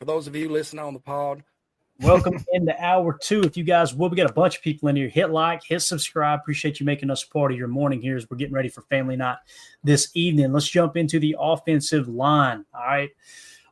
For those of you listening on the pod, welcome into hour 2. If you guys will, we got a bunch of people in here. Hit like, hit subscribe. Appreciate you making us part of your morning here as we're getting ready for family night this evening. Let's jump into the offensive line. All right.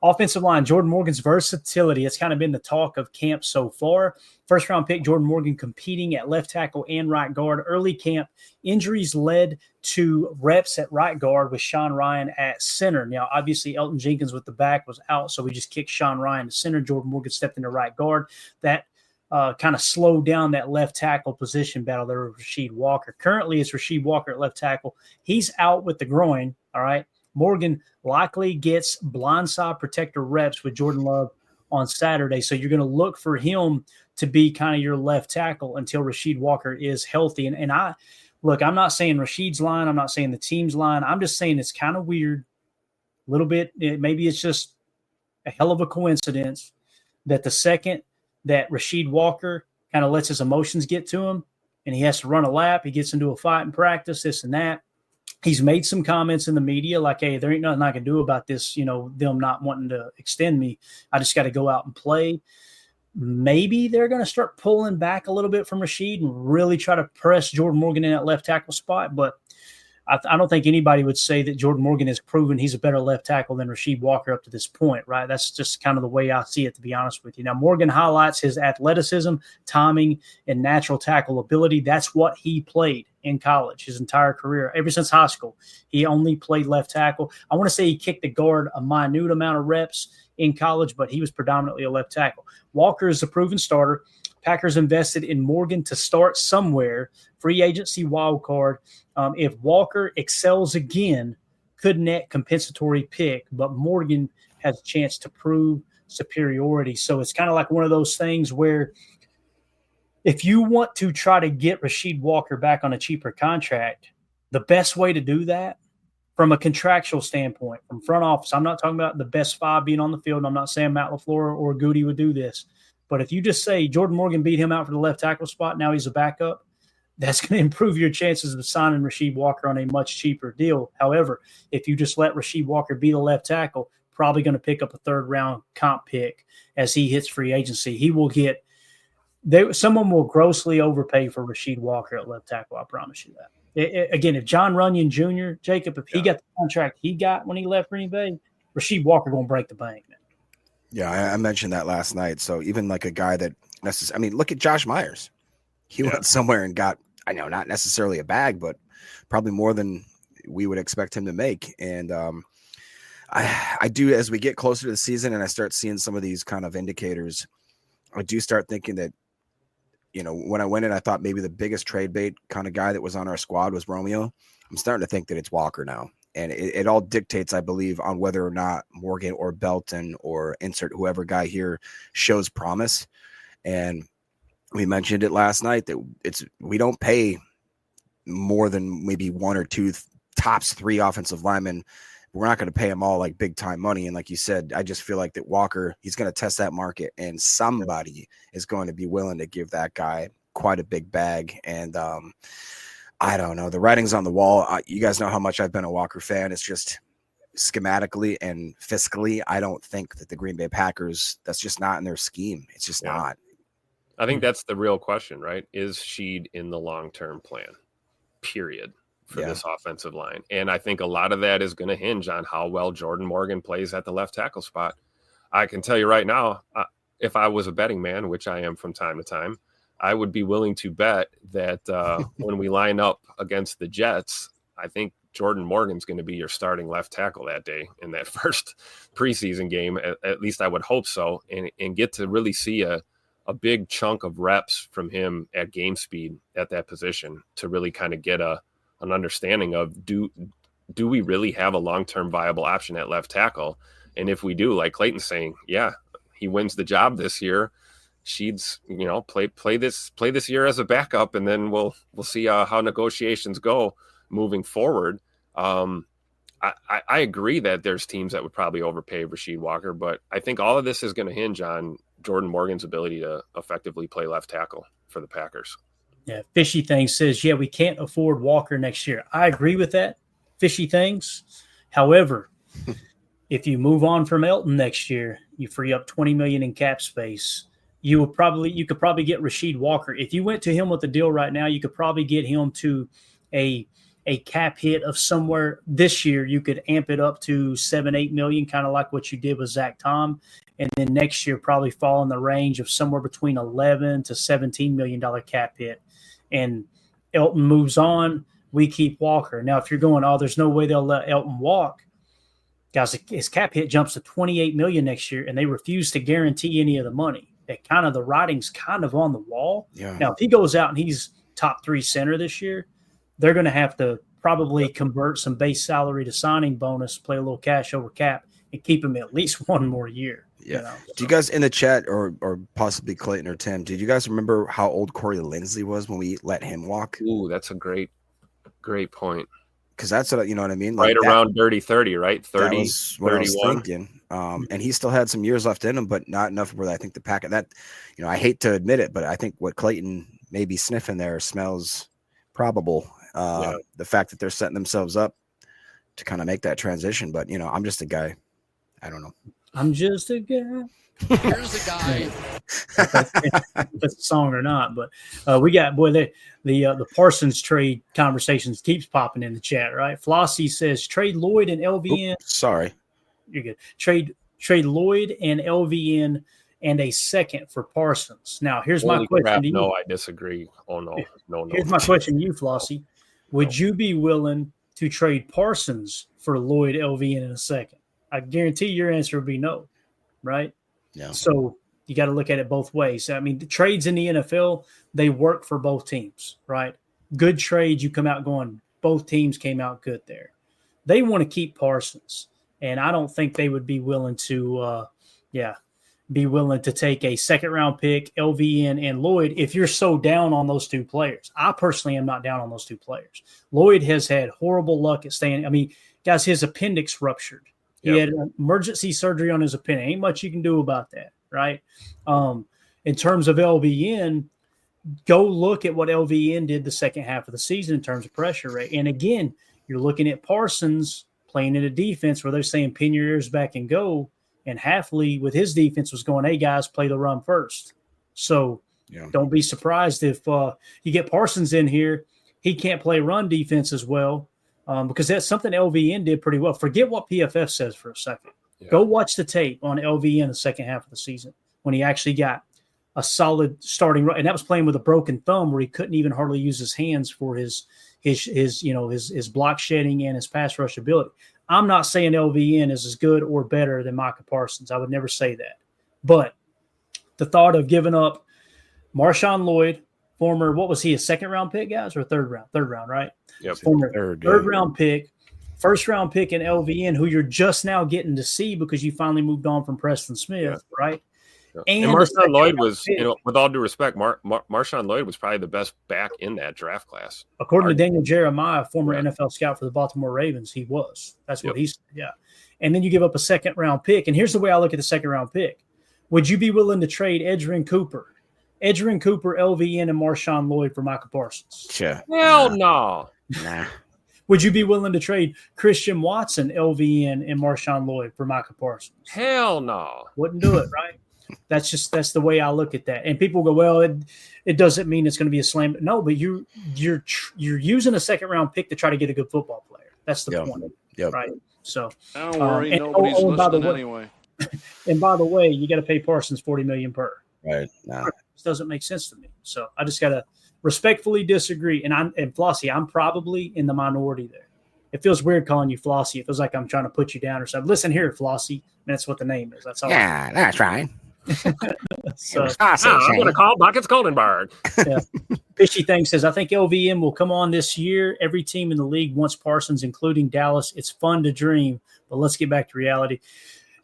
Offensive line, Jordan Morgan's versatility. It's kind of been the talk of camp so far. First round pick, Jordan Morgan competing at left tackle and right guard. Early camp, injuries led to reps at right guard with Sean Ryan at center. Now, obviously, Elton Jenkins with the back was out, so we just kicked Sean Ryan to center. Jordan Morgan stepped into right guard. That kind of slowed down that left tackle position battle there with Rasheed Walker. Currently, it's Rasheed Walker at left tackle. He's out with the groin, all right? Morgan likely gets blindside protector reps with Jordan Love on Saturday. So you're going to look for him to be kind of your left tackle until Rasheed Walker is healthy. And I'm not saying Rasheed's line. I'm not saying the team's line. I'm just saying it's kind of weird, a little bit. Maybe it's just a hell of a coincidence that the second that Rasheed Walker kind of lets his emotions get to him and he has to run a lap, he gets into a fight in practice, this and that. He's made some comments in the media like, hey, there ain't nothing I can do about this, them not wanting to extend me. I just got to go out and play. Maybe they're going to start pulling back a little bit from Rasheed and really try to press Jordan Morgan in that left tackle spot. But I don't think anybody would say that Jordan Morgan has proven he's a better left tackle than Rasheed Walker up to this point, right? That's just kind of the way I see it, to be honest with you. Now, Morgan highlights his athleticism, timing, and natural tackle ability. That's what he played in college his entire career. Ever since high school, he only played left tackle. I want to say he kicked the guard a minute amount of reps in college, but he was predominantly a left tackle. Walker is a proven starter. Packers invested in Morgan to start somewhere, free agency wild card. If Walker excels again, could net compensatory pick, but Morgan has a chance to prove superiority. So it's kind of like one of those things where if you want to try to get Rasheed Walker back on a cheaper contract, the best way to do that from a contractual standpoint, from front office, I'm not talking about the best five being on the field. I'm not saying Matt LaFleur or Goody would do this. But if you just say Jordan Morgan beat him out for the left tackle spot, now he's a backup, that's going to improve your chances of signing Rasheed Walker on a much cheaper deal. However, if you just let Rasheed Walker be the left tackle, probably going to pick up a third-round comp pick as he hits free agency. He will get – someone will grossly overpay for Rasheed Walker at left tackle, I promise you that. Again, if John Runyon Jr., Jacob, if he got the contract he got when he left Green Bay, Rasheed Walker going to break the bank, man. Yeah, I mentioned that last night. So even like a guy that look at Josh Myers. He went somewhere and got, I know, not necessarily a bag, but probably more than we would expect him to make. And I do, as we get closer to the season and I start seeing some of these kind of indicators, I do start thinking that, when I went in, I thought maybe the biggest trade bait kind of guy that was on our squad was Romeo. I'm starting to think that it's Walker now. And it all dictates, I believe, on whether or not Morgan or Belton or insert whoever guy here shows promise. And we mentioned it last night that we don't pay more than maybe one or two tops 3 offensive linemen. We're not going to pay them all like big time money. And like you said, I just feel like that Walker, he's going to test that market and somebody is going to be willing to give that guy quite a big bag. And I don't know. The writing's on the wall. You guys know how much I've been a Walker fan. It's just schematically and fiscally, I don't think that the Green Bay Packers, that's just not in their scheme. It's just not. I think that's the real question, right? Is Sheed in the long-term plan, period, for this offensive line? And I think a lot of that is going to hinge on how well Jordan Morgan plays at the left tackle spot. I can tell you right now, if I was a betting man, which I am from time to time, I would be willing to bet that when we line up against the Jets, I think Jordan Morgan's going to be your starting left tackle that day in that first preseason game. At least I would hope so, and get to really see a big chunk of reps from him at game speed at that position to really kind of get an understanding of do we really have a long-term viable option at left tackle? And if we do, like Clayton's saying, he wins the job this year. Sheed's, play this year as a backup, and then we'll see how negotiations go moving forward. I agree that there's teams that would probably overpay Rasheed Walker, but I think all of this is going to hinge on Jordan Morgan's ability to effectively play left tackle for the Packers. Yeah, Fishy Things says, we can't afford Walker next year. I agree with that, Fishy Things. However, if you move on from Elton next year, You free up $20 million in cap space. You could probably get Rasheed Walker. If you went to him with the deal right now, you could probably get him to a cap hit of somewhere this year. You could amp it up to 7-8 million, kind of like what you did with Zach Tom. And then next year probably fall in the range of somewhere between 11 to $17 million cap hit. And Elton moves on. We keep Walker. Now, if you're going, there's no way they'll let Elton walk. Guys, his cap hit jumps to 28 million next year, and they refuse to guarantee any of the money. The writing's kind of on the wall. Yeah. Now, if he goes out and he's top 3 center this year, they're going to have to probably convert some base salary to signing bonus, play a little cash over cap, and keep him at least one more year. Yeah. You know? Do you guys in the chat or possibly Clayton or Tim, did you guys remember how old Corey Linsley was when we let him walk? Ooh, that's a great point. Because that's what, you know what I mean? Like around dirty 30, right? 30, that was what 31. I was thinking. And he still had some years left in him, but not enough where I think the packet that, you know, I hate to admit it, but I think what Clayton may be sniffing there smells probable. The fact that they're setting themselves up to kind of make that transition. But, you know, I'm just a guy. I don't know. I'm just a guy. Here's the guy. If it's a song or not, but we got the Parsons trade conversations keeps popping in the chat, right? Flossie says trade Lloyd and LVN. Oops, sorry, you're good. Trade Lloyd and LVN and a second for Parsons. Now here's my question to you. No, I disagree. Oh no. Here's my question to you, Flossie. Would you be willing to trade Parsons for Lloyd, LVN in a second? I guarantee your answer would be no, right? Yeah. So you got to look at it both ways. I mean, the trades in the NFL, they work for both teams, right? Good trades, you come out going, both teams came out good there. They want to keep Parsons, and I don't think they would be willing to, take a second-round pick, LVN and Lloyd, if you're so down on those two players. I personally am not down on those two players. Lloyd has had horrible luck at staying. I mean, guys, his appendix ruptured. He had emergency surgery on his appendix. Ain't much you can do about that, right? In terms of LVN, go look at what LVN did the second half of the season in terms of pressure rate. And again, you're looking at Parsons playing in a defense where they're saying pin your ears back and go. And Hafley with his defense was going, hey, guys, play the run first. So don't be surprised if you get Parsons in here. He can't play run defense as well. Because that's something LVN did pretty well. Forget what PFF says for a second. Yeah. Go watch the tape on LVN the second half of the season when he actually got a solid starting run. And that was playing with a broken thumb where he couldn't even hardly use his hands for his block shedding and his pass rush ability. I'm not saying LVN is as good or better than Micah Parsons. I would never say that. But the thought of giving up Marshawn Lloyd, former, what was he, a second-round pick, guys, or third round, right? Yep. Former third-round pick, first-round pick in LVN, who you're just now getting to see because you finally moved on from Preston Smith, right? Yeah. And Marshawn Lloyd was, with all due respect, Marshawn Lloyd was probably the best back in that draft class. According to Daniel Jeremiah, former NFL scout for the Baltimore Ravens, he was. That's what he said, And then you give up a second-round pick. And here's the way I look at the second-round pick. Would you be willing to trade Edgerrin Cooper, LVN, and Marshawn Lloyd for Micah Parsons? Sure. Hell no. Nah. Would you be willing to trade Christian Watson, LVN, and Marshawn Lloyd for Micah Parsons? Hell no. Wouldn't do it, right? That's the way I look at that. And people go, well, it doesn't mean it's going to be a slam. No, but you're using a second round pick to try to get a good football player. That's the point, right? So don't worry, nobody's listening anyway. And by the way, you got to pay Parsons $40 million per. Right. Nah. This doesn't make sense to me. So I just got to respectfully disagree. And Flossie, I'm probably in the minority there. It feels weird calling you Flossie. It feels like I'm trying to put you down or something. Listen here, Flossie. That's what the name is. That's all. Yeah, that's right. So, I'm going to call Buckets Goldenberg. Fishy Thing says, I think LVM will come on this year. Every team in the league wants Parsons, including Dallas. It's fun to dream, but let's get back to reality.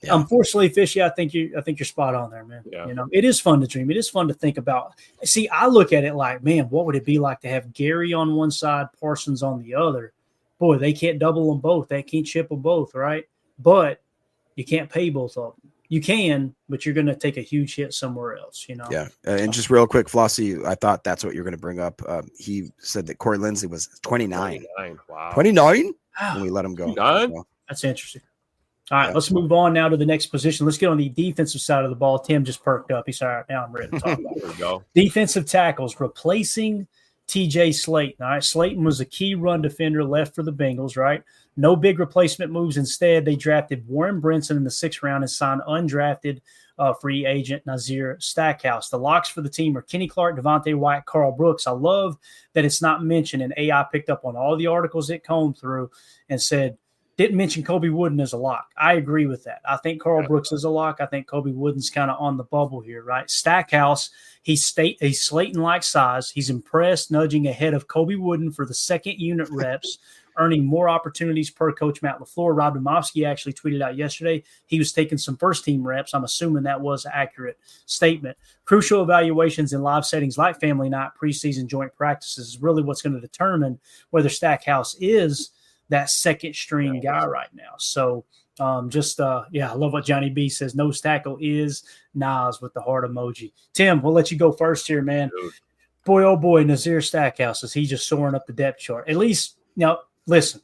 Yeah. Unfortunately, Fishy, I think you're spot on there, man. Yeah. It is fun to dream. It is fun to think about. See, I look at it like, man, what would it be like to have Gary on one side, Parsons on the other? Boy, they can't double them both. They can't chip them both, right? But you can't pay both of them. You can, but you're going to take a huge hit somewhere else, Yeah. And just real quick, Flossie, I thought that's what you're going to bring up. He said that Corey Linsley was 29. 29. Wow. 29? When we let him go. That's interesting. All right, let's move on now to the next position. Let's get on the defensive side of the ball. Tim just perked up. He's all right. Now I'm ready to talk about it. There we go. Defensive tackles replacing TJ Slayton. All right, Slayton was a key run defender left for the Bengals, right? No big replacement moves. Instead, they drafted Warren Brinson in the 6th round and signed undrafted free agent Nazir Stackhouse. The locks for the team are Kenny Clark, Devontae White, Carl Brooks. I love that it's not mentioned, and AI picked up on all the articles it combed through and said, didn't mention Kobe Wooden as a lock. I agree with that. I think Carl Brooks is a lock. I think Kobe Wooden's kind of on the bubble here, right? Stackhouse, he's Slayton-like size. He's impressed, nudging ahead of Kobe Wooden for the second unit reps, earning more opportunities per coach Matt LaFleur. Rob Domofsky actually tweeted out yesterday he was taking some first-team reps. I'm assuming that was an accurate statement. Crucial evaluations in live settings like family night, preseason joint practices is really what's going to determine whether Stackhouse is that second string guy right now. So I love what Johnny B says. Nose tackle is Nas with the heart emoji. Tim, we'll let you go first here, man. Boy, oh boy, Nazir Stackhouse, is he just soaring up the depth chart? At least, listen,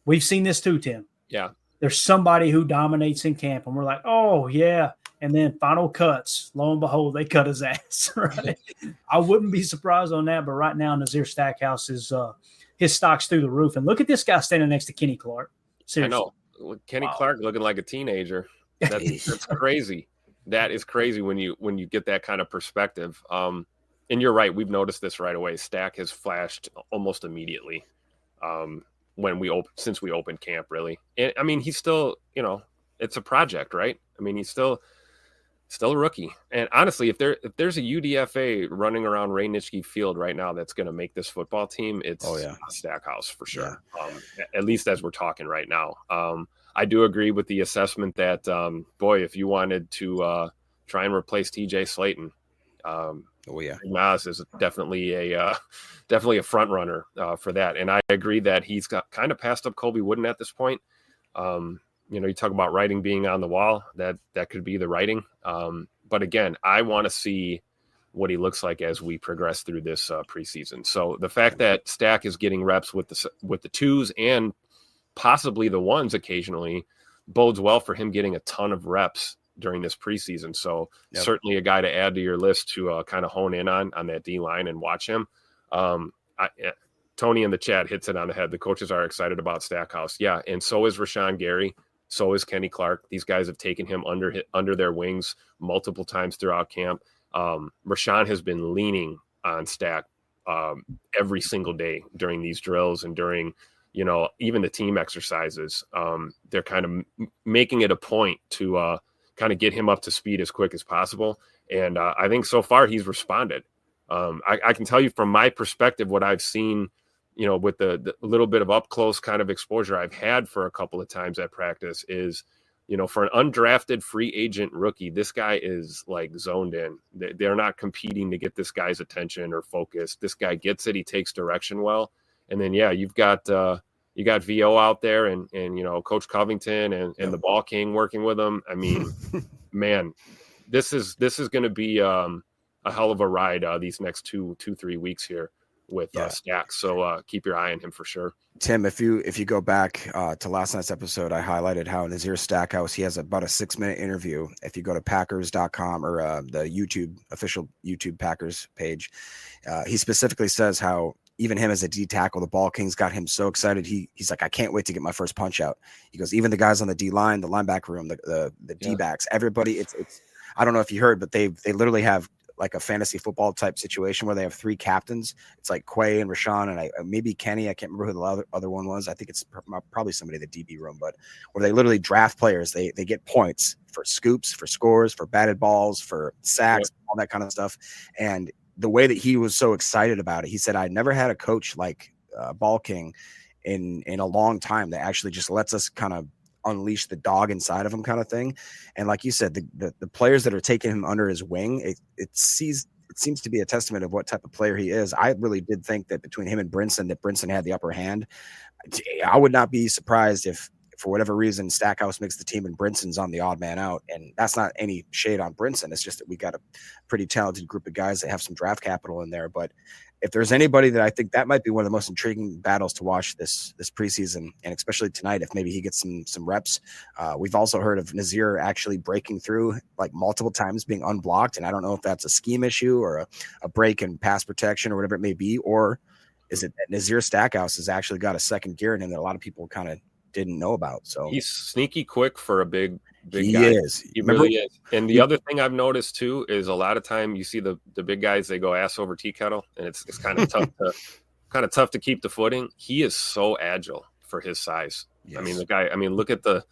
we've seen this too, Tim. Yeah. There's somebody who dominates in camp, and we're like, oh, yeah. And then final cuts, lo and behold, they cut his ass, right? I wouldn't be surprised on that, but right now, Nazir Stackhouse is his stock's through the roof. And look at this guy standing next to Kenny Clark. Seriously. I know. Kenny Clark looking like a teenager. That's crazy. That is crazy when you get that kind of perspective. And you're right. We've noticed this right away. Stack has flashed almost immediately since we opened camp, really. And, I mean, he's still, it's a project, right? I mean, he's still a rookie. And honestly, if there's a UDFA running around Ray Nitschke Field right now that's going to make this football team, it's Stackhouse for sure. Yeah. At least as we're talking right now. I do agree with the assessment that, if you wanted to try and replace TJ Slayton, Nas is definitely a front runner for that. And I agree that he's got kind of passed up Kobe Wooden at this point. You talk about writing being on the wall, that could be the writing. But again, I want to see what he looks like as we progress through this preseason. So the fact that Stack is getting reps with the twos and possibly the ones occasionally bodes well for him getting a ton of reps during this preseason. So certainly a guy to add to your list to kind of hone in on that D line and watch him. Tony in the chat hits it on the head. The coaches are excited about Stackhouse. Yeah. And so is Rashawn Gary. So is Kenny Clark. These guys have taken him under their wings multiple times throughout camp. Rashawn has been leaning on Stack every single day during these drills and during, even the team exercises. They're kind of making it a point to kind of get him up to speed as quick as possible. And I think so far he's responded. I can tell you from my perspective, what I've seen, with the little bit of up close kind of exposure I've had for a couple of times at practice is, for an undrafted free agent rookie, this guy is like zoned in. They're not competing to get this guy's attention or focus. This guy gets it. He takes direction well. And then, you've got VO out there and Coach Covington and the Ball King working with him. I mean, man, this is going to be a hell of a ride these next 2-3 weeks here with Stack. So keep your eye on him for sure. Tim, if you go back to last night's episode, I highlighted how Nazir Stackhouse, he has about a 6-minute interview. If you go to Packers.com or the official YouTube Packers page, he specifically says how even him as a D tackle, the Ball Kings got him so excited. He's like, I can't wait to get my first punch out. He goes, even the guys on the D line, the linebacker room, the D backs, everybody. It's I don't know if you heard, but they literally have like a fantasy football type situation where they have 3 captains. It's like Quay and Rashawn and maybe Kenny. I can't remember who the other one was. I think it's probably somebody in the DB room, but where they literally draft players. They get points for scoops, for scores, for batted balls, for sacks, all that kind of stuff. And the way that he was so excited about it, he said, I never had a coach like Ball King in a long time that actually just lets us kind of unleash the dog inside of him kind of thing. And like you said, the players that are taking him under his wing, it seems to be a testament of what type of player he is. I really did think that between him and Brinson, that Brinson had the upper hand. I would not be surprised if for whatever reason Stackhouse makes the team and Brinson's on the odd man out. And that's not any shade on Brinson. It's just that we got a pretty talented group of guys that have some draft capital in there. But if there's anybody that I think that might be one of the most intriguing battles to watch this preseason, and especially tonight, if maybe he gets some reps. We've also heard of Nazir actually breaking through like multiple times, being unblocked, and I don't know if that's a scheme issue or a break in pass protection or whatever it may be, or is it that Nazir Stackhouse has actually got a second gear in him that a lot of people kind of didn't know about. So he's sneaky quick for a big he guy. Is. He really is. And the other thing I've noticed too is a lot of time you see the big guys, they go ass over tea kettle, and it's kind of tough to keep the footing. He is so agile for his size. Yes. I mean, the guy. I mean, look at the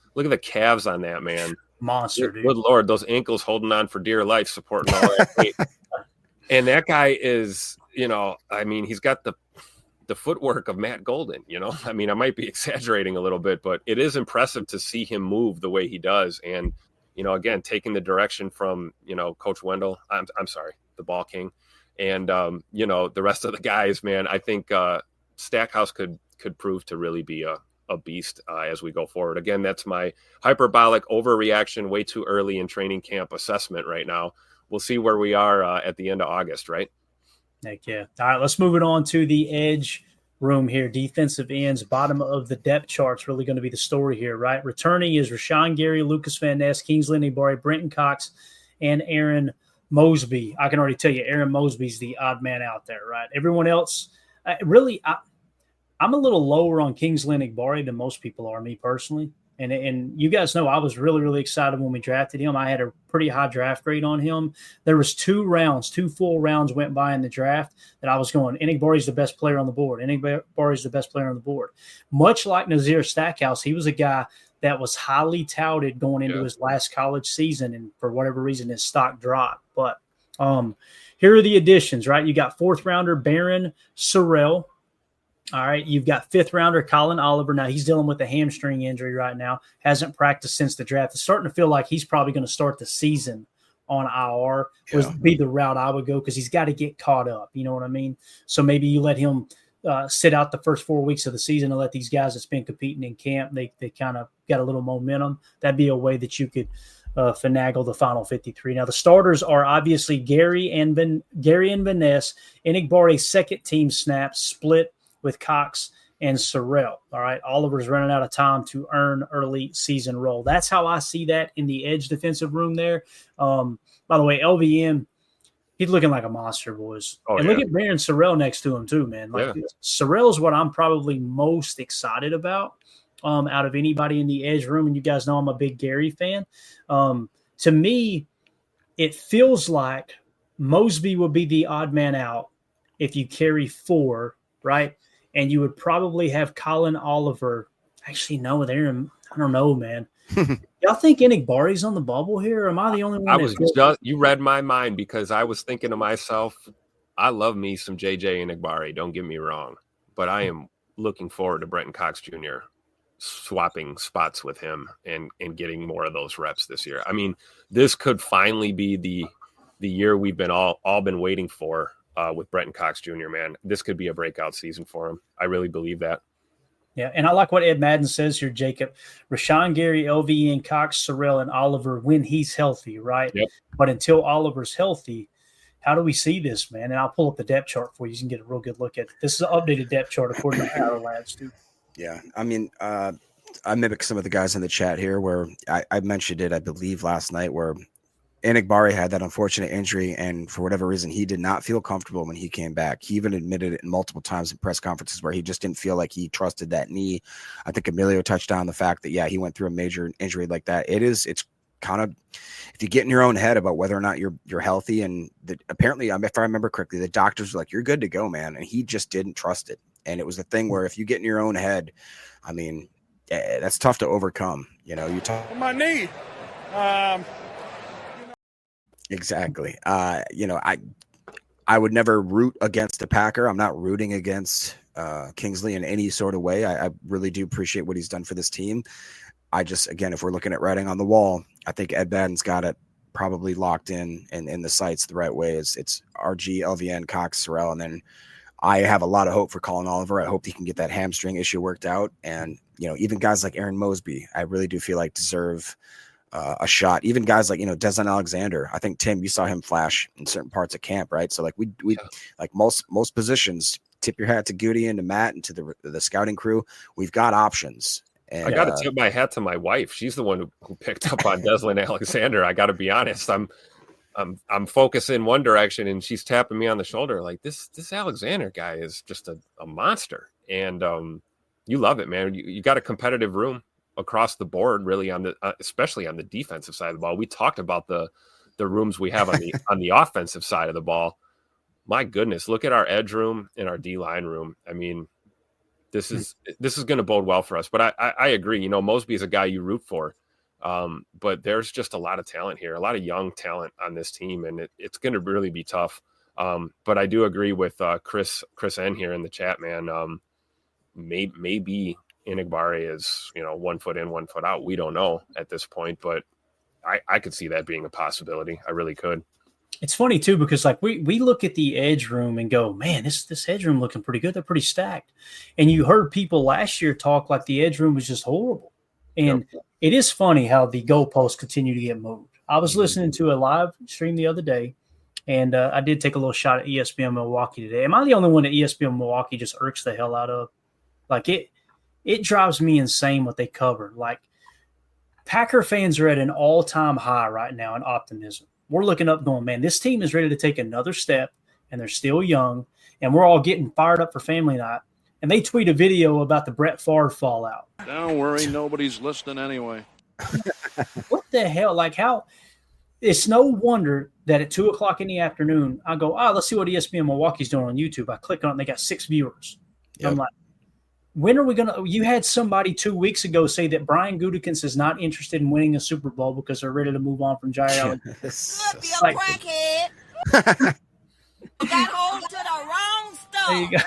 calves on that man. Monster, dude. Good Lord, those ankles holding on for dear life, supporting all that weight. And that guy is, I mean, he's got the footwork of Matt Golden, I mean, I might be exaggerating a little bit, but it is impressive to see him move the way he does. And, again, taking the direction from, Coach Wendell, I'm sorry, the Ball King, and, the rest of the guys, man, I think Stackhouse could prove to really be a beast as we go forward. Again, that's my hyperbolic overreaction, way too early in training camp assessment right now. We'll see where we are at the end of August, right? Heck yeah. All right, let's move it on to the edge room here. Defensive ends, bottom of the depth chart's really going to be the story here, right? Returning is Rashawn Gary, Lucas Van Ness, Kingsley Enagbare, Brenton Cox, and Aaron Mosby. I can already tell you Aaron Mosby's the odd man out there, right? Everyone else, I'm a little lower on Kingsley Enagbare than most people are, me personally. And you guys know I was really, really excited when we drafted him. I had a pretty high draft grade on him. There was two full rounds went by in the draft that I was going, Enagbare is the best player on the board. Enagbare is the best player on the board. Much like Nazir Stackhouse, he was a guy that was highly touted going into his last college season, and for whatever reason, his stock dropped. But here are the additions, right? You got fourth rounder Barron Sorrell. All right, you've got fifth rounder Colin Oliver. Now he's dealing with a hamstring injury right now. Hasn't practiced since the draft. It's starting to feel like he's probably going to start the season on IR. Would be the route I would go because he's got to get caught up. You know what I mean? So maybe you let him sit out the first 4 weeks of the season and let these guys that's been competing in camp. They kind of got a little momentum. That'd be a way that you could finagle the final 53. Now the starters are obviously Gary and Van Ness. Enagbare second team snaps split with Cox and Sorrell. All right. Oliver's running out of time to earn early season role. That's how I see that in the edge defensive room there. By the way, LVN, he's looking like a monster, boys. Look at Barron Sorrell next to him too, man. Sorrell is what I'm probably most excited about out of anybody in the edge room. And you guys know I'm a big Gary fan. To me, it feels like Mosby would be the odd man out if you carry four, right? And you would probably have Colin Oliver. Actually, no, I don't know, man. Y'all think Enigbare's on the bubble here? Or am I the only one? You read my mind because I was thinking to myself, I love me some JJ Enagbare. Don't get me wrong, but I am looking forward to Brenton Cox Jr. swapping spots with him and getting more of those reps this year. I mean, this could finally be the year we've been all been waiting for. With Brenton Cox Jr., man, this could be a breakout season for him. I really believe that. Yeah, and I like what Ed Madden says here, Jacob. Rashawn Gary, LVN, Cox, Sorrell, and Oliver when he's healthy, right? Yep. But until Oliver's healthy, how do we see this, man? And I'll pull up the depth chart for you. You can get a real good look at it. This is an updated depth chart according to our labs, too. Yeah, I mean, I mimic some of the guys in the chat here where I mentioned it, I believe, last night where Enagbare had that unfortunate injury, and for whatever reason, he did not feel comfortable when he came back. He even admitted it multiple times in press conferences where he just didn't feel like he trusted that knee. I think Emilio touched on the fact that, he went through a major injury like that. It's kind of, if you get in your own head about whether or not you're healthy, and apparently, if I remember correctly, the doctors were like, you're good to go, man. And he just didn't trust it. And it was the thing where if you get in your own head, I mean, that's tough to overcome. You talk my knee. Exactly. I would never root against a Packer. I'm not rooting against Kingsley in any sort of way. I really do appreciate what he's done for this team. I just, again, if we're looking at writing on the wall, I think Ed Madden's got it probably locked in the sights the right way. It's RG, LVN, Cox, Sorrell, and then I have a lot of hope for Colin Oliver. I hope he can get that hamstring issue worked out. And, even guys like Aaron Mosby, I really do feel like deserve a shot. Even guys like, Desmond Alexander. I think, Tim, you saw him flash in certain parts of camp, right? So like we like most positions, tip your hat to Goody and to Matt and to the scouting crew. We've got options. And, I got to tip my hat to my wife. She's the one who picked up on Desmond Alexander. I got to be honest. I'm focusing one direction and she's tapping me on the shoulder. Like this Alexander guy is just a monster. And you love it, man. You got a competitive room across the board, really, on the especially on the defensive side of the ball. We talked about the rooms we have on the offensive side of the ball. My goodness, look at our edge room and our D-line room. I mean, this is going to bode well for us. But I agree. Mosby is a guy you root for, but there's just a lot of talent here, a lot of young talent on this team, and it's going to really be tough. But I do agree with Chris N here in the chat, man. Maybe Enigbare is 1 foot in, 1 foot out. We don't know at this point, but I could see that being a possibility. I really could. It's funny too, because like we look at the edge room and go, man, this edge room looking pretty good. They're pretty stacked. And you heard people last year talk like the edge room was just horrible. And It is funny how the goalposts continue to get moved. I was listening to a live stream the other day, and I did take a little shot at ESPN Milwaukee today. Am I the only one that ESPN Milwaukee just irks the hell out of? Like it drives me insane what they cover. Like Packer fans are at an all-time high right now in optimism. We're looking up going, man, this team is ready to take another step, and they're still young, and we're all getting fired up for family night. And they tweet a video about the Brett Favre fallout. Don't worry, nobody's listening anyway. What the hell? Like how – it's no wonder that at 2 o'clock in the afternoon, I go, let's see what ESPN Milwaukee's doing on YouTube. I click on it, and they got 6 viewers. Yep. I'm like, when are we going to – you had somebody 2 weeks ago say that Brian Gutekunst is not interested in winning a Super Bowl because they're ready to move on from Jair Allen. Look, you a crackhead. Got hold to the wrong stuff. There you go.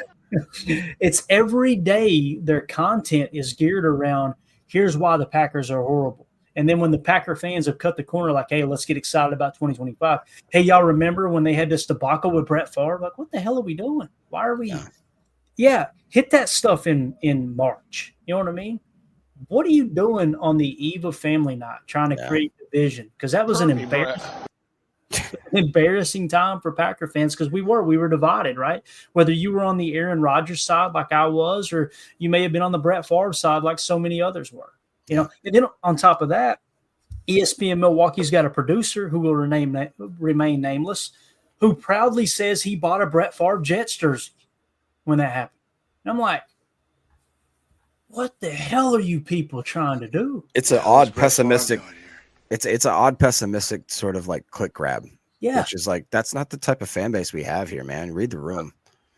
It's every day their content is geared around here's why the Packers are horrible. And then when the Packer fans have cut the corner like, hey, let's get excited about 2025. Hey, y'all remember when they had this debacle with Brett Favre? Like, what the hell are we doing? Why are we – Yeah, hit that stuff in March. You know what I mean? What are you doing on the eve of family night trying to create division? Because that was an embarrassing time for Packer fans because we were divided, right? Whether you were on the Aaron Rodgers side like I was, or you may have been on the Brett Favre side like so many others were. And then on top of that, ESPN Milwaukee's got a producer who will remain nameless, who proudly says he bought a Brett Favre Jets jersey when that happened. And I'm like, what the hell are you people trying to do? It's an odd pessimistic. It's an odd pessimistic sort of like click grab. Yeah. Which is like, that's not the type of fan base we have here, man. Read the room.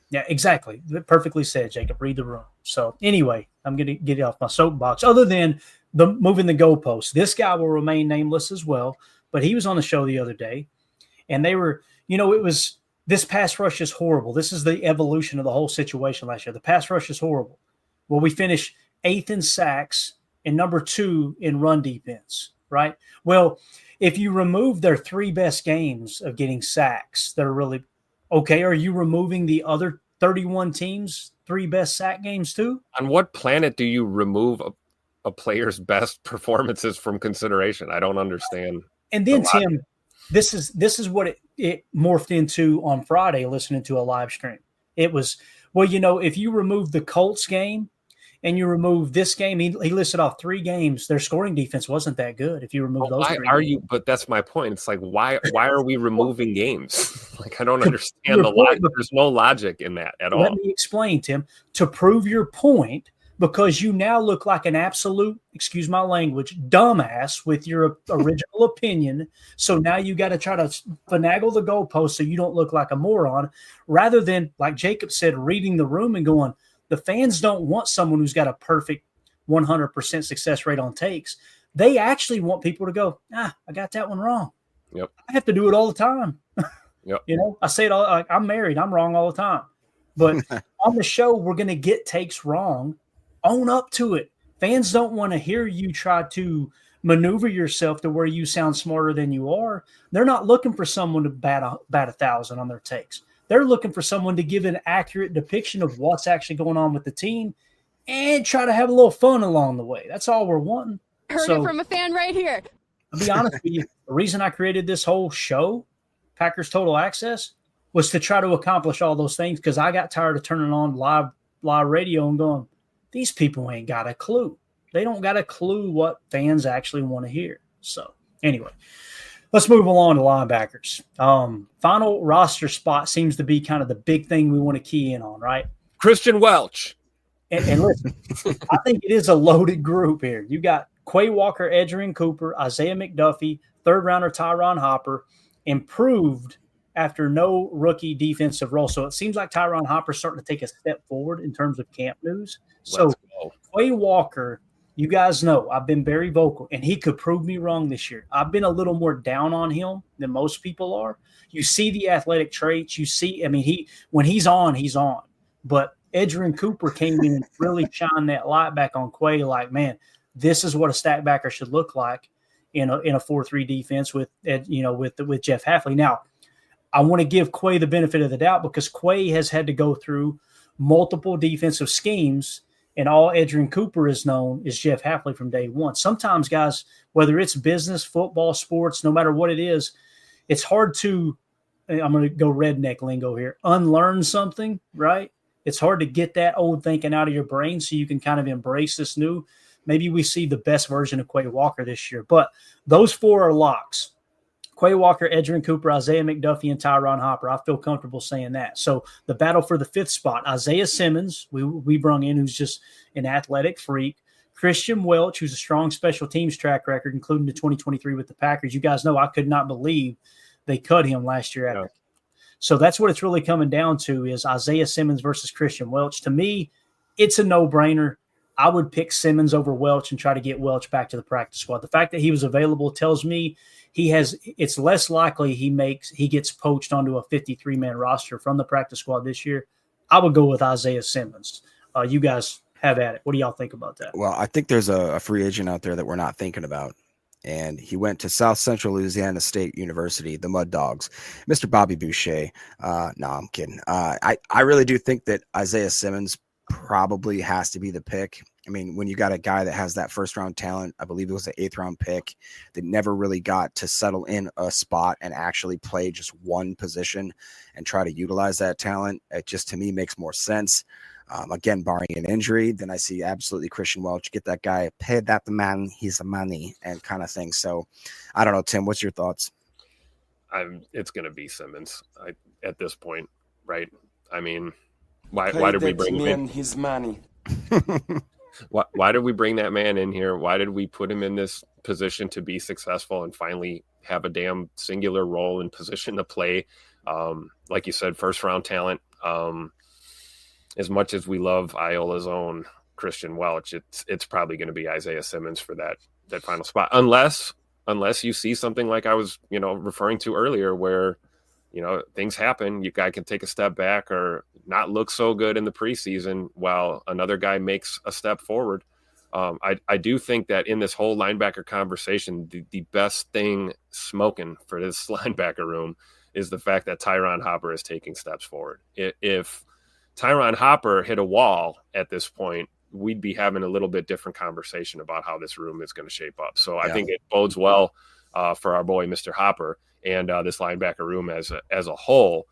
Yeah, exactly. Perfectly said, Jacob. Read the room. So anyway, I'm going to get off my soapbox. Other than the moving the goalposts, this guy will remain nameless as well. But he was on the show the other day, and they were, it was this pass rush is horrible. This is the evolution of the whole situation last year. The pass rush is horrible. Well, we finished 8th in sacks and number 2 in run defense, right? Well, if you remove their 3 best games of getting sacks, they're really okay. Are you removing the other 31 teams' 3 best sack games too? On what planet do you remove a player's best performances from consideration? I don't understand. And then Tim, this is what it morphed into on Friday, listening to a live stream. It was, well, if you remove the Colts game and you remove this game, he listed off 3 games. Their scoring defense wasn't that good. If you remove those, why are you? But that's my point. It's like, why are we removing games? Like, I don't understand the logic. There's no logic in that at all. Let me explain, Tim. To prove your point, because you now look like an absolute, excuse my language, dumbass with your original opinion. So now you got to try to finagle the goalpost so you don't look like a moron, rather than, like Jacob said, reading the room and going, the fans don't want someone who's got a perfect 100% success rate on takes. They actually want people to go, I got that one wrong. Yep. I have to do it all the time. Yep. I say it all, like, I'm married. I'm wrong all the time. But on the show, we're going to get takes wrong. Own up to it. Fans don't want to hear you try to maneuver yourself to where you sound smarter than you are. They're not looking for someone to bat 1,000 on their takes. They're looking for someone to give an accurate depiction of what's actually going on with the team and try to have a little fun along the way. That's all we're wanting. Heard it from a fan right here. I'll be honest with you. The reason I created this whole show, Packers Total Access, was to try to accomplish all those things because I got tired of turning on live radio and going, these people ain't got a clue. They don't got a clue what fans actually want to hear. So anyway, let's move along to linebackers. Final roster spot seems to be kind of the big thing we want to key in on, right? Christian Welch. And listen, I think it is a loaded group here. You got Quay Walker, Edgerrin Cooper, Isaiah McDuffie, third rounder Tyron Hopper, improved after no rookie defensive role. So it seems like Tyron Hopper's starting to take a step forward in terms of camp news. So Quay Walker, you guys know I've been very vocal, and he could prove me wrong this year. I've been a little more down on him than most people are. You see the athletic traits. You see, I mean, when he's on, he's on. But Edgerrin Cooper came in and really shined that light back on Quay. Like, man, this is what a stack backer should look like in a 4-3 defense with Jeff Hafley. Now, I want to give Quay the benefit of the doubt because Quay has had to go through multiple defensive schemes, and all Edgerrin Cooper is known is Jeff Hafley from day one. Sometimes, guys, whether it's business, football, sports, no matter what it is, it's hard to, I'm going to go redneck lingo here, unlearn something, right? It's hard to get that old thinking out of your brain so you can kind of embrace this new. Maybe we see the best version of Quay Walker this year. But those four are locks. Quay Walker, Edgerrin Cooper, Isaiah McDuffie, and Tyron Hopper. I feel comfortable saying that. So the battle for the fifth spot, Isaiah Simmons, we brung in, who's just an athletic freak. Christian Welch, who's a strong special teams track record, including the 2023 with the Packers. You guys know I could not believe they cut him last year. Yeah. So that's what it's really coming down to is Isaiah Simmons versus Christian Welch. To me, it's a no-brainer. I would pick Simmons over Welch and try to get Welch back to the practice squad. The fact that he was available tells me it's less likely he gets poached onto a 53-man roster from the practice squad this year. I would go with Isaiah Simmons. You guys have at it. What do y'all think about that? Well, I think there's a free agent out there that we're not thinking about. And he went to South Central Louisiana State University, the Mud Dogs, Mr. Bobby Boucher. No, I'm kidding. I really do think that Isaiah Simmons probably has to be the pick. I mean, when you got a guy that has that first round talent, I believe it was an 8th round pick that never really got to settle in a spot and actually play just one position and try to utilize that talent, it just to me makes more sense. Again, barring an injury, then I see absolutely Christian Welch. Get that guy, pay that the man, he's the money, and kind of thing. So I don't know, Tim, what's your thoughts? It's going to be Simmons at this point, right? I mean, why did we bring him in? His money. Why did we bring that man in here? Why did we put him in this position to be successful and finally have a damn singular role and position to play? Like you said, first round talent. As much as we love Iola's own Christian Welch, it's probably going to be Isaiah Simmons for that final spot, unless you see something like I was referring to earlier, where things happen. You guy can take a step back or not look so good in the preseason while another guy makes a step forward. I do think that in this whole linebacker conversation, the best thing smoking for this linebacker room is the fact that Tyron Hopper is taking steps forward. If Tyron Hopper hit a wall at this point, we'd be having a little bit different conversation about how this room is going to shape up. So I think it bodes well for our boy, Mr. Hopper, and this linebacker room as a whole,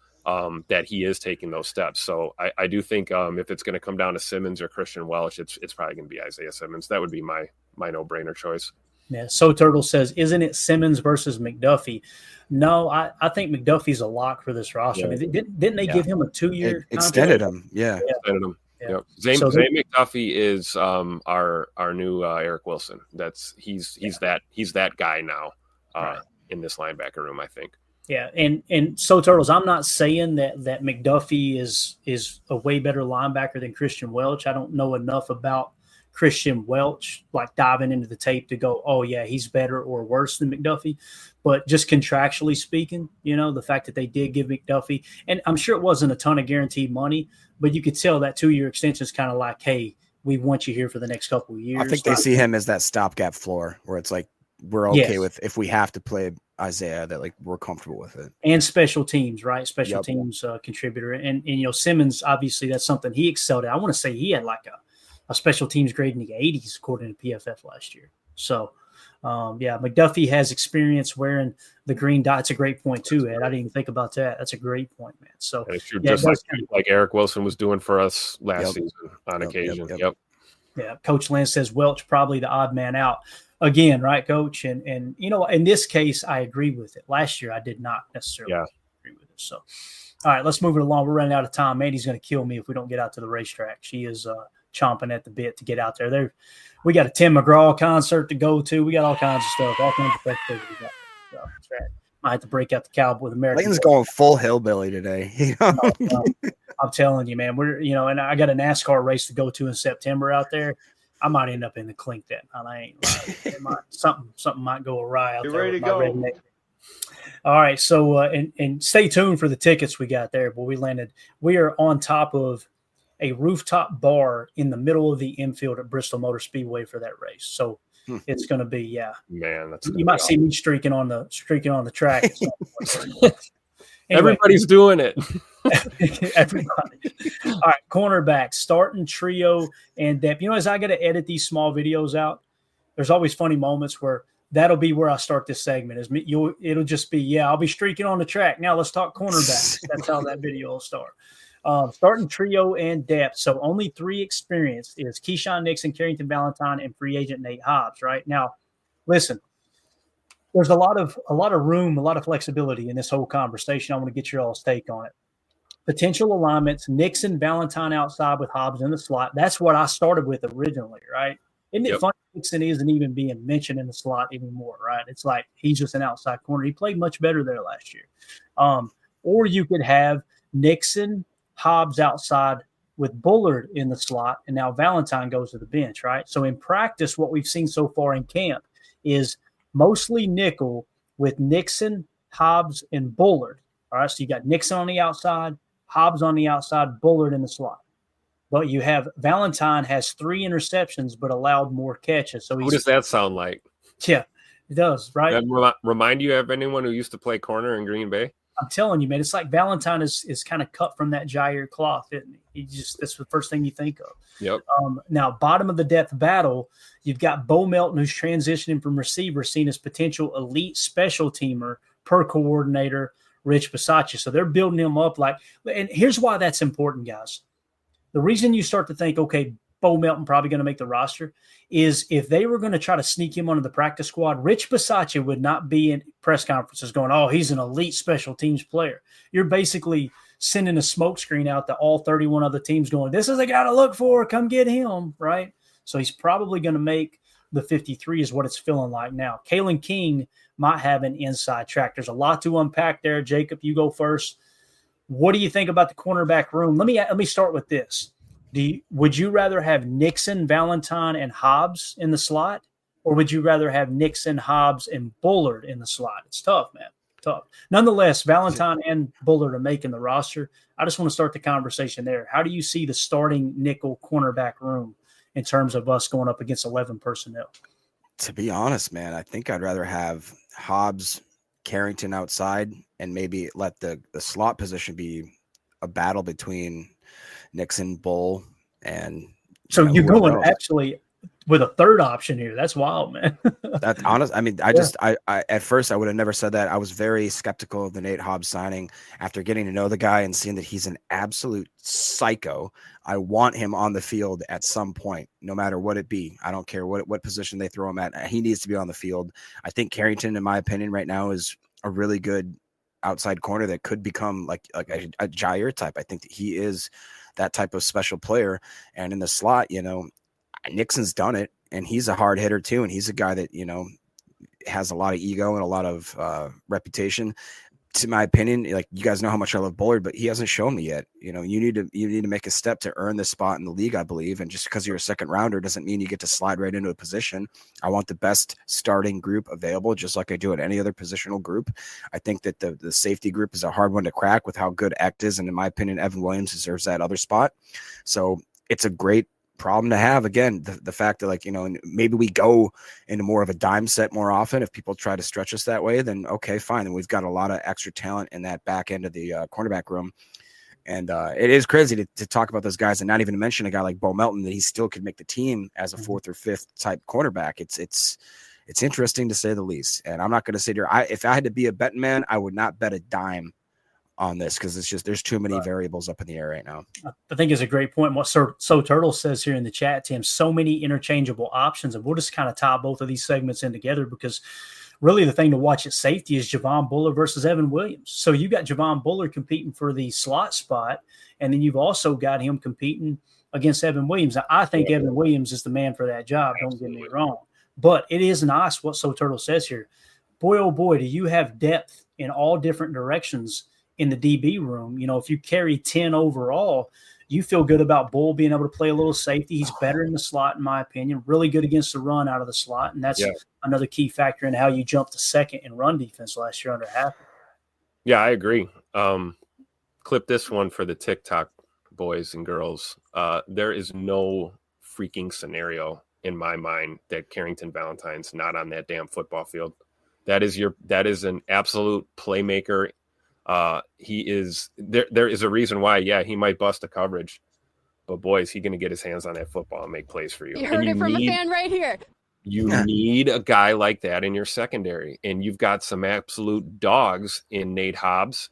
that he is taking those steps. So I do think if it's going to come down to Simmons or Christian Welch, it's probably going to be Isaiah Simmons. That would be my no-brainer choice. Yeah. So Turtle says, isn't it Simmons versus McDuffie? No, I think McDuffie's a lock for this roster. Yeah. I mean, didn't they give him a 2-year extended him? Yeah. Extended him. Yeah. Yep. Zane McDuffie is our new Eric Wilson. He's that guy now in this linebacker room, I think. Yeah, and so Turtles, I'm not saying that McDuffie is a way better linebacker than Christian Welch. I don't know enough about Christian Welch, like diving into the tape to go, oh yeah, he's better or worse than McDuffie. But just contractually speaking, the fact that they did give McDuffie, and I'm sure it wasn't a ton of guaranteed money, but you could tell that 2-year extension is kind of like, hey, we want you here for the next couple of years. I think they see him as that stopgap floor where it's like, we're okay with if we have to play Isaiah, that like we're comfortable with it. And special teams, right? Special teams contributor. And Simmons, obviously that's something he excelled at. I want to say he had like a special teams grade in the 80s according to PFF last year. So Yeah, McDuffie has experience wearing the green dot. It's a great point too, Ed. I didn't even think about that. That's a great point, man. So And it's true, yeah, just like Eric Wilson was doing for us last season on occasion. Yep. Yeah, Coach Lynn says Welch probably the odd man out again, right, Coach? And you know, in this case, I agree with it. Last year, I did not necessarily agree with it. So, all right, let's move it along. We're running out of time. Mandy's going to kill me if we don't get out to the racetrack. She is chomping at the bit to get out there. We got a Tim McGraw concert to go to. We got all kinds of stuff, all kinds of festivities we got. So that's right. I have to break out the Cowboy with American. Layton's going full hillbilly today. I'm telling you, man. And I got a NASCAR race to go to in September out there. I might end up in the clink that night. I ain't lying. Something might go awry out there. Ready to go. Redneck. All right, so and stay tuned for the tickets we got there. But we are on top of a rooftop bar in the middle of the infield at Bristol Motor Speedway for that race. So it's going to be, man, you might see me streaking on the track. Everybody's doing it. Everybody. All right, cornerback, starting trio and depth. As I got to edit these small videos out, there's always funny moments where that'll be where I start this segment. It'll just be, I'll be streaking on the track. Now let's talk cornerbacks. That's how that video will start. Starting trio and depth. So only 3 experience is Keyshawn Nixon, Carrington Valentine, and free agent Nate Hobbs. Right now, listen. There's a lot of room, a lot of flexibility in this whole conversation. I want to get your all's take on it. Potential alignments: Nixon, Valentine outside with Hobbs in the slot. That's what I started with originally, right? Isn't it funny? Nixon isn't even being mentioned in the slot anymore, right? It's like he's just an outside corner. He played much better there last year. Or you could have Nixon, Hobbs outside with Bullard in the slot, and now Valentine goes to the bench, right? So in practice, what we've seen so far in camp is mostly nickel with Nixon, Hobbs, and Bullard. All right, so you got Nixon on the outside, Hobbs on the outside, Bullard in the slot. But you have Valentine has 3 interceptions but allowed more catches. So who does that sound like? Yeah, it does, right? That remind you of anyone who used to play corner in Green Bay? I'm telling you, man, it's like Valentine is kind of cut from that Jair cloth, isn't he? That's the first thing you think of. Yep. Now, bottom of the depth battle, you've got Bo Melton, who's transitioning from receiver, seen as potential elite special teamer per coordinator, Rich Bisaccia. So they're building him up and here's why that's important, guys. The reason you start to think, okay, Bo Melton probably going to make the roster is if they were going to try to sneak him onto the practice squad, Rich Bisaccia would not be in press conferences going, oh, he's an elite special teams player. You're basically sending a smoke screen out to all 31 other teams going, this is a guy to look for. Come get him, right? So he's probably going to make the 53 is what it's feeling like now. Kalen King might have an inside track. There's a lot to unpack there. Jacob, you go first. What do you think about the cornerback room? Let me start with this. Would you rather have Nixon, Valentine, and Hobbs in the slot, or would you rather have Nixon, Hobbs, and Bullard in the slot? It's tough, man. Tough. Nonetheless, Valentine and Bullard are making the roster. I just want to start the conversation there. How do you see the starting nickel cornerback room in terms of us going up against 11 personnel? To be honest, man, I think I'd rather have Hobbs, Carrington outside, and maybe let the slot position be a battle between Nixon, Bull, and so you're going actually with a third option here. That's wild, man. That's honest. I mean, I at first I would have never said that. I was very skeptical of the Nate Hobbs signing after getting to know the guy and seeing that he's an absolute psycho. I want him on the field at some point, no matter what it be. I don't care what position they throw him at. He needs to be on the field. I think Carrington, in my opinion, right now is a really good outside corner that could become like a Jair type. I think that he is that type of special player. And in the slot, Nixon's done it, and he's a hard hitter too. And he's a guy that, has a lot of ego and a lot of reputation. To my opinion, like, you guys know how much I love Bullard, but he hasn't shown me yet. You need to make a step to earn this spot in the league, I believe. And just because you're a second rounder doesn't mean you get to slide right into a position. I want the best starting group available, just like I do at any other positional group. I think that the safety group is a hard one to crack with how good Echt is. And in my opinion, Evan Williams deserves that other spot. So it's a great problem to have. Again, the fact that maybe we go into more of a dime set more often. If people try to stretch us that way, then okay, fine. Then we've got a lot of extra talent in that back end of the cornerback room. And it is crazy to talk about those guys and not even to mention a guy like Bo Melton, that he still could make the team as a 4th or 5th type cornerback. it's interesting to say the least. And I'm not going to sit here. If I had to be a betting man, I would not bet a dime on this because it's just there's too many variables up in the air right now. I think it's a great point. What So Turtle says here in the chat, Tim, so many interchangeable options, and we'll just kind of tie both of these segments in together because really the thing to watch at safety is Javon Bullard versus Evan Williams. So you got Javon Bullard competing for the slot spot, and then you've also got him competing against Evan Williams. Now, I think Evan Williams is the man for that job. Don't get me wrong, but it is nice what So Turtle says here. Boy, oh boy, do you have depth in all different directions in the DB room. You know, if you carry 10 overall, you feel good about Bull being able to play a little safety. He's better in the slot, in my opinion, really good against the run out of the slot. And that's another key factor in how you jumped to second in run defense last year under Happy. Yeah, I agree. Clip this one for the TikTok boys and girls. There is no freaking scenario in my mind that Carrington Valentine's not on that damn football field. That is an absolute playmaker. He is there is a reason why, he might bust a coverage, but boy, is he going to get his hands on that football and make plays for you. You heard it from a fan right here. You need a guy like that in your secondary, and you've got some absolute dogs in Nate Hobbs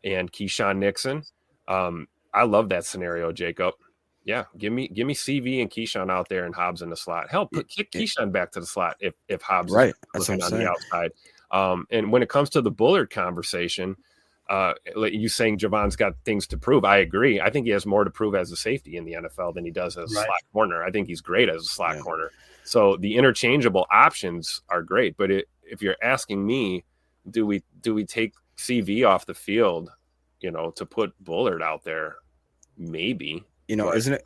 and Keyshawn Nixon. I love that scenario, Jacob. Yeah, give me CV and Keyshawn out there and Hobbs in the slot. Hell, kick Keyshawn back to the slot if Hobbs is looking on the outside. And when it comes to the Bullard conversation, you saying Javon's got things to prove. I agree. I think he has more to prove as a safety in the NFL than he does as a slot corner. I think he's great as a slot corner. So the interchangeable options are great. But if you're asking me, do we take CV off the field, to put Bullard out there? Maybe. Isn't it?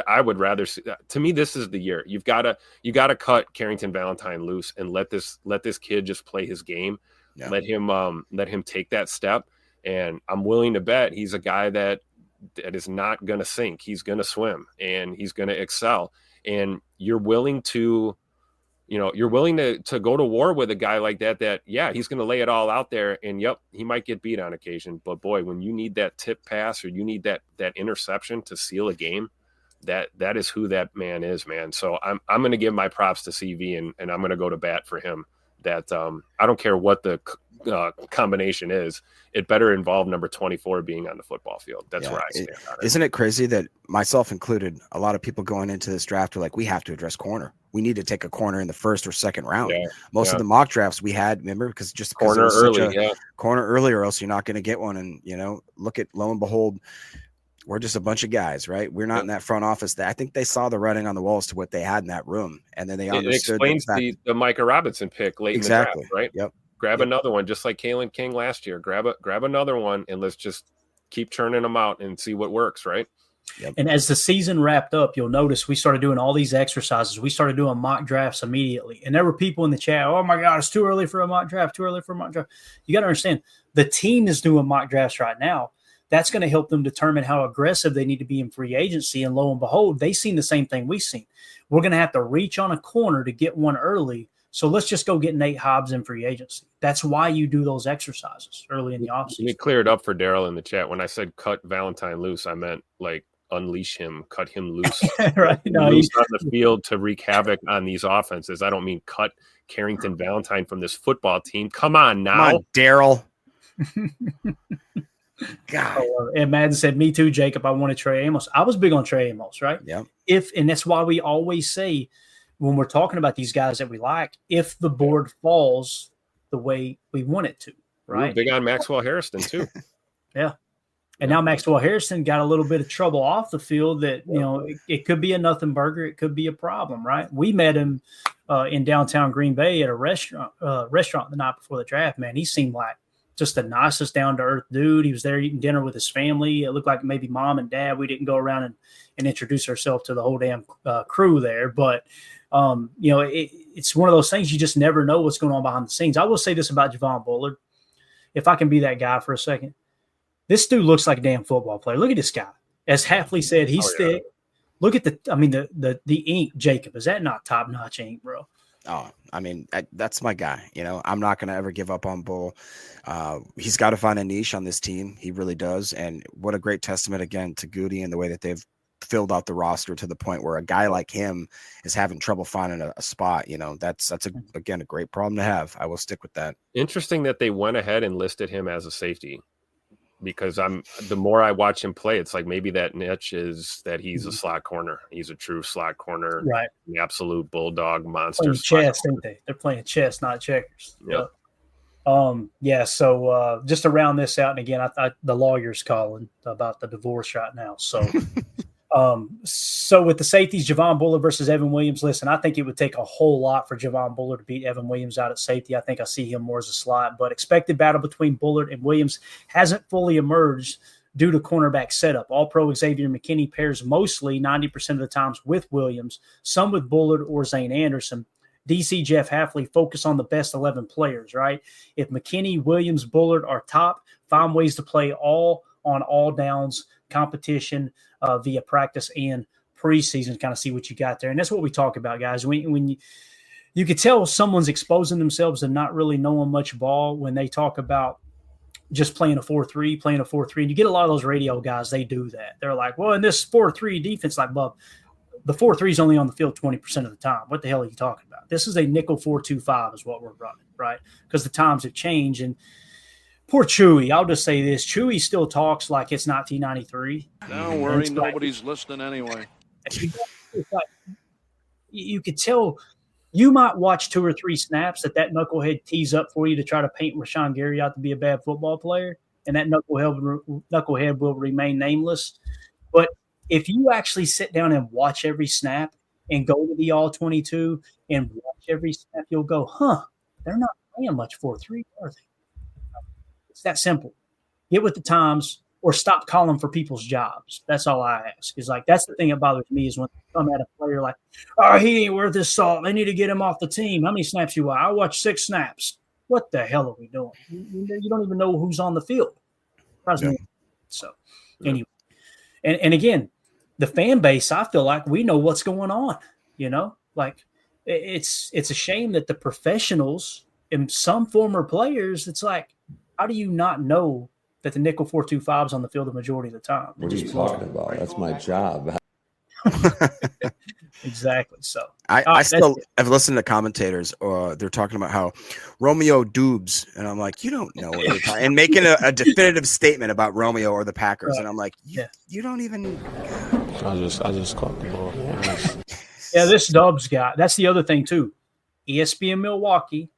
I would rather see that. To me, this is the year. You gotta cut Carrington Valentine loose and let this kid just play his game. Yeah. Let him take that step. And I'm willing to bet he's a guy that is not going to sink. He's going to swim and he's going to excel. And you're willing to go to war with a guy like that, he's going to lay it all out there. And he might get beat on occasion, but boy, when you need that tip pass or you need that interception to seal a game, that is who that man is, man. So I'm going to give my props to CV and I'm going to go to bat for him. That I don't care what the combination is, it better involve number 24 being on the football field. That's where I stand on it. Isn't it crazy that, myself included, a lot of people going into this draft are like, we have to address corner. We need to take a corner in the first or second round. Most of the mock drafts we had, remember, because corner early, corner early, or else you're not going to get one. And look at, lo and behold, we're just a bunch of guys, right? We're not in that front office. I think they saw the writing on the walls to what they had in that room, and then they understood. It explains the Micah Robinson pick late in the draft, right? Yep. Grab another one, just like Kalen King last year. Grab another one, and let's just keep churning them out and see what works, right? Yep. And as the season wrapped up, you'll notice we started doing all these exercises. We started doing mock drafts immediately, and there were people in the chat. Oh my God, it's too early for a mock draft. Too early for a mock draft. You got to understand, the team is doing mock drafts right now. That's going to help them determine how aggressive they need to be in free agency. And lo and behold, they've seen the same thing we've seen. We're going to have to reach on a corner to get one early. So let's just go get Nate Hobbs in free agency. That's why you do those exercises early in the offseason. Let me clear it up for Daryl in the chat. When I said cut Valentine loose, I meant like unleash him, cut him loose. Right. No, loose on the field to wreak havoc on these offenses. I don't mean cut Carrington Valentine from this football team. Come on now. Come on, Daryl. God. And Madden said, me too, Jacob. I wanted Trey Amos. I was big on Trey Amos, right? Yeah. And that's why we always say when we're talking about these guys that we like, if the board falls the way we want it to, right? We're big on Maxwell Harrison too. Yeah. And now Maxwell Harrison got a little bit of trouble off the field that, it could be a nothing burger. It could be a problem, right? We met him in downtown Green Bay at a restaurant the night before the draft, man. He seemed like just the nicest down-to-earth dude. He was there eating dinner with his family. It looked like maybe mom and dad. We didn't go around and introduce ourselves to the whole damn crew there. But, it's one of those things you just never know what's going on behind the scenes. I will say this about Javon Bullard, if I can be that guy for a second. This dude looks like a damn football player. Look at this guy. As Hafley said, he's thick. Look at the ink, Jacob. Is that not top-notch ink, bro? Oh, that's my guy. I'm not going to ever give up on Bull. He's got to find a niche on this team. He really does. And what a great testament, again, to Goody and the way that they've filled out the roster to the point where a guy like him is having trouble finding a spot. You know, that's again a great problem to have. I will stick with that. Interesting that they went ahead and listed him as a safety, because the more I watch him play, it's like maybe that niche is that he's a slot corner. He's a true slot corner, right? The absolute bulldog monster. Playing chess, ain't they? They're playing chess, not checkers. Yep. Yeah. So just to round this out, and again, the lawyer's calling about the divorce right now. So, so with the safeties, Javon Bullard versus Evan Williams. Listen, I think it would take a whole lot for Javon Bullard to beat Evan Williams out at safety. I think I see him more as a slot, but expected battle between Bullard and Williams hasn't fully emerged due to cornerback setup. All-Pro Xavier McKinney pairs mostly 90% of the times with Williams, some with Bullard or Zane Anderson. DC Jeff Hafley focus on the best 11 players, right? If McKinney, Williams, Bullard are top, find ways to play all on all downs competition via practice and preseason, kind of see what you got there. And that's what we talk about, guys. When you could tell someone's exposing themselves and not really knowing much ball when they talk about just playing a 4-3, and you get a lot of those radio guys, they do that. They're like, well, in this 4-3 defense, like, Bub, the 4-3 is only on the field 20% of the time. What the hell are you talking about? This is a nickel 4-2-5 is what we're running, right? Because the times have changed. And poor Chewy, I'll just say this. Chewy still talks like it's 1993. Don't worry, nobody's listening anyway. It's like, you could tell you might watch 2 or 3 snaps that knucklehead tees up for you to try to paint Rashawn Gary out to be a bad football player, and that knucklehead will remain nameless. But if you actually sit down and watch every snap and go to the All-22 and watch every snap, you'll go, they're not playing much 4-3, are they? It's that simple. Get with the times or stop calling for people's jobs. That's all I ask. Is like, that's the thing that bothers me is when they come at a player like, oh, he ain't worth his salt. They need to get him off the team. How many snaps you want? I watched 6 snaps. What the hell are we doing? You don't even know who's on the field. Yeah. So anyway, and again, the fan base, I feel like we know what's going on, you know, like it's a shame that the professionals and some former players, it's like, how do you not know that the nickel 4-2-5 is on the field the majority of the time? What are you talking about? That's my job. Exactly. So I still have listened to commentators, they're talking about how Romeo Dubes, and I'm like, you don't know what you're talking, and making a definitive statement about Romeo or the Packers, right. And I'm like, you don't even. I just caught the ball. Yeah, this Dubs guy. That's the other thing too. ESPN Milwaukee,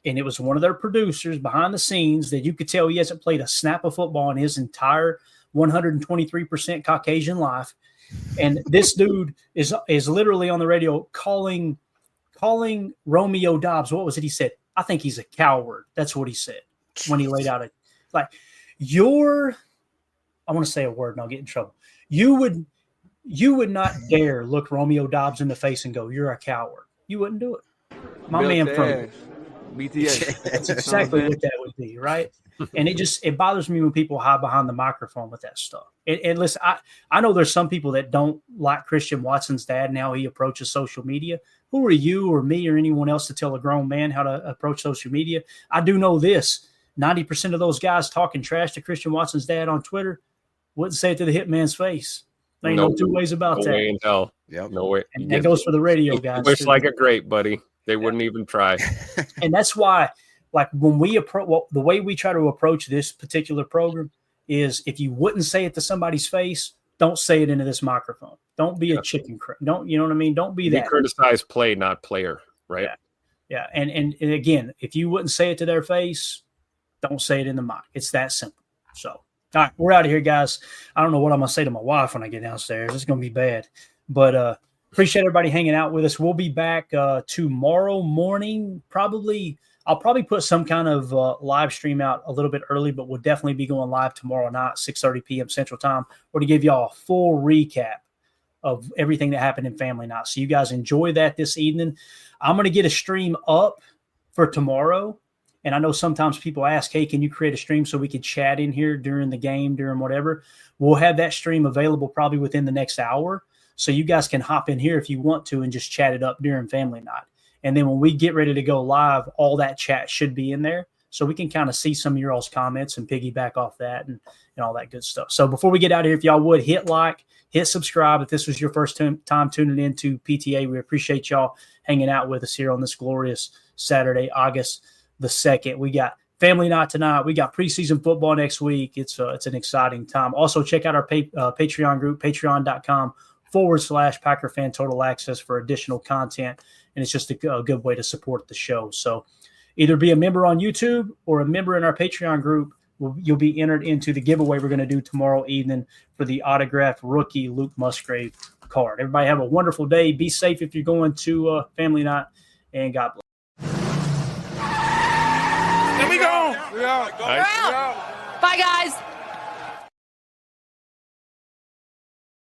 and it was one of their producers behind the scenes that you could tell he hasn't played a snap of football in his entire 123% Caucasian life. And this dude is literally on the radio calling Romeo Doubs. What was it he said? I think he's a coward. That's what he said when he laid out I want to say a word and I'll get in trouble. You would not dare look Romeo Doubs in the face and go, you're a coward. You wouldn't do it. My man from BTS. That's exactly what that would be, right? And it bothers me when people hide behind the microphone with that stuff. And listen, I know there's some people that don't like Christian Watson's dad and how he approaches social media. Who are you or me or anyone else to tell a grown man how to approach social media? I do know this. 90% of those guys talking trash to Christian Watson's dad on Twitter wouldn't say it to the hitman's face. There ain't no 2 ways about that. No way in hell. Yep. No way. And that goes for the radio guys. Wish like a grape, buddy. They wouldn't even try. And that's why, like, when we approach, the way we try to approach this particular program is if you wouldn't say it to somebody's face, don't say it into this microphone. Don't be a chicken crate. Don't, you know what I mean? Don't be that. Criticize play, not player, right? Yeah. And again, if you wouldn't say it to their face, don't say it in the mic. It's that simple. So, all right, we're out of here, guys. I don't know what I'm going to say to my wife when I get downstairs. It's going to be bad. But appreciate everybody hanging out with us. We'll be back tomorrow morning. I'll probably put some kind of live stream out a little bit early, but we'll definitely be going live tomorrow night, 6:30 p.m. Central Time. We're going to give y'all a full recap of everything that happened in Family Night. So you guys enjoy that this evening. I'm going to get a stream up for tomorrow. And I know sometimes people ask, hey, can you create a stream so we can chat in here during the game, during whatever? We'll have that stream available probably within the next hour. So you guys can hop in here if you want to and just chat it up during Family Night. And then when we get ready to go live, all that chat should be in there. so we can kind of see some of your all's comments and piggyback off that and all that good stuff. So before we get out of here, if y'all would hit like, hit subscribe. If this was your first time tuning into PTA, we appreciate y'all hanging out with us here on this glorious Saturday, August the 2nd. We got family night tonight. We got preseason football next week. It's an exciting time. Also, check out our Patreon group, patreon.com/Packer Fan Total Access for additional content. And it's just a good way to support the show. So either be a member on YouTube or a member in our Patreon group. You'll be entered into the giveaway we're going to do tomorrow evening for the autographed rookie Luke Musgrave card. Everybody have a wonderful day. Be safe if you're going to family night, and God bless. Bye, guys.